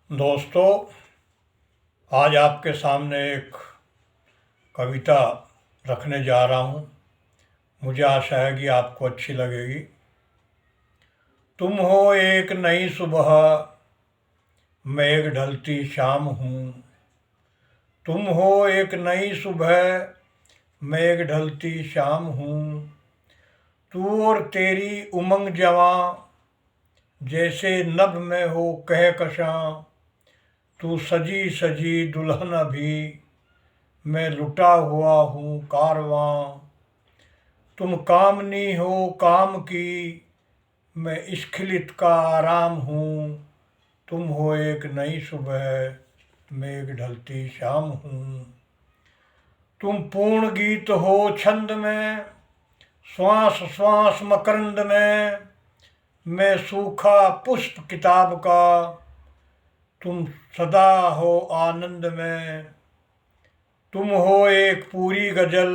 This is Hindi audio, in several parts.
दोस्तों, आज आपके सामने एक कविता रखने जा रहा हूँ। मुझे आशा है कि आपको अच्छी लगेगी। तुम हो एक नई सुबह, मैं एक ढलती शाम हूँ। तुम हो एक नई सुबह, मैं एक ढलती शाम हूँ। तू और तेरी उमंग जवां, जैसे नभ में हो कहकशां। तू सजी सजी दुल्हन अभी, मैं लुटा हुआ हूँ कारवां। तुम कामनी हो काम की, मैं स्खलित का आराम हूँ। तुम हो एक नई सुबह, मैं एक ढलती शाम हूँ। तुम पूर्ण गीत हो छंद में, श्वास श्वास मकरंद में। मैं सूखा पुष्प किताब का, तुम सदा हो आनंद में। तुम हो एक पूरी गजल,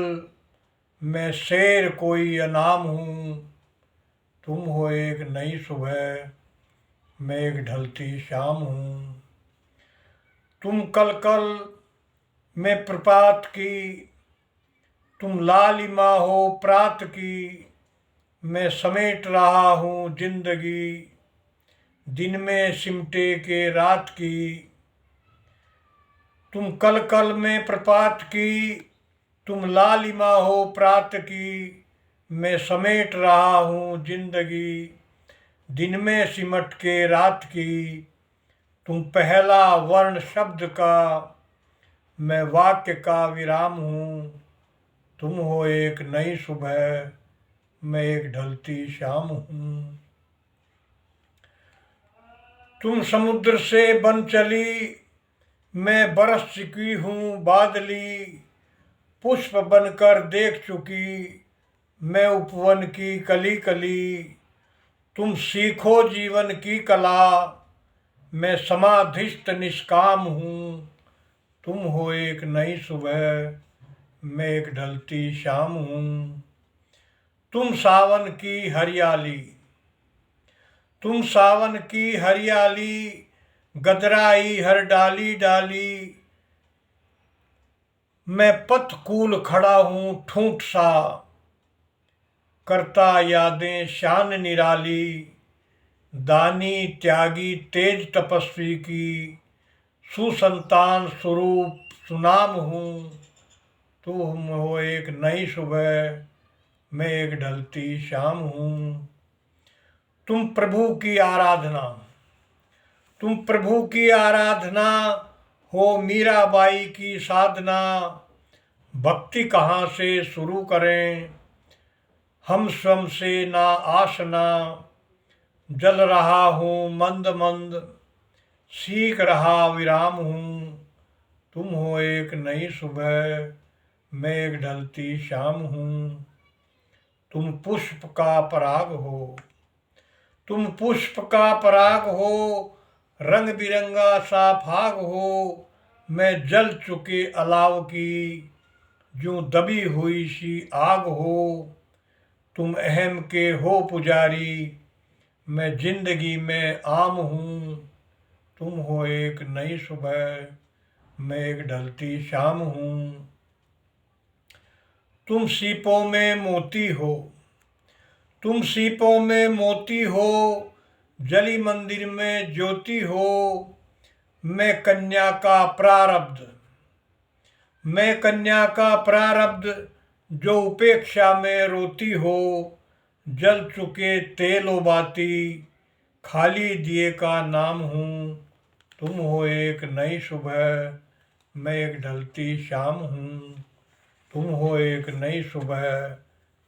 मैं शेर कोई अनाम हूँ। तुम हो एक नई सुबह, मैं एक ढलती शाम हूँ। तुम कल कल में प्रपात की, तुम लालिमा हो प्रात की। मैं समेट रहा हूँ जिंदगी, दिन में सिमटे के रात की। तुम कल कल में प्रपात की, तुम लालिमा हो प्रात की। मैं समेट रहा हूँ जिंदगी, दिन में सिमट के रात की। तुम पहला वर्ण शब्द का, मैं वाक्य का विराम हूँ। तुम हो एक नई सुबह, मैं एक ढलती शाम हूँ। तुम समुद्र से बन चली, मैं बरस चुकी हूँ बादली। पुष्प बनकर देख चुकी, मैं उपवन की कली कली। तुम सीखो जीवन की कला, मैं समाधिस्थ निष्काम हूँ। तुम हो एक नई सुबह, मैं एक ढलती शाम हूँ। तुम सावन की हरियाली, तुम सावन की हरियाली। गदराई हर डाली डाली, मैं पथकूल खड़ा हूँ ठूंठ सा। करता यादें शान निराली, दानी त्यागी तेज तपस्वी की। सुसंतान स्वरूप सुनाम हूँ। तुम हो एक नई सुबह, मैं एक ढलती शाम हूँ। तुम प्रभु की आराधना, तुम प्रभु की आराधना हो मीराबाई की साधना। भक्ति कहाँ से शुरू करें, हम स्वयं से ना आसना। जल रहा हूँ मंद मंद, सीख रहा विराम हूँ। तुम हो एक नई सुबह, मैं एक ढलती शाम हूँ। तुम पुष्प का पराग हो, तुम पुष्प का पराग हो। रंग बिरंगा सा फाग हो, मैं जल चुके अलाव की। जो दबी हुई सी आग हो, तुम अहम के हो पुजारी। मैं जिंदगी में आम हूँ। तुम हो एक नई सुबह, मैं एक ढलती शाम हूँ। तुम सीपों में मोती हो, तुम सीपों में मोती हो। जली मंदिर में ज्योति हो, मैं कन्या का प्रारब्ध। मैं कन्या का प्रारब्ध, जो उपेक्षा में रोती हो। जल चुके तेल उबाती, खाली दिए का नाम हूँ। तुम हो एक नई सुबह, मैं एक ढलती शाम हूँ। तुम हो एक नई सुबह,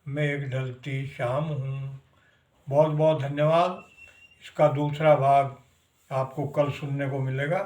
मैं एक ढलती शाम हूँ। बहुत बहुत धन्यवाद। इसका दूसरा भाग आपको कल सुनने को मिलेगा।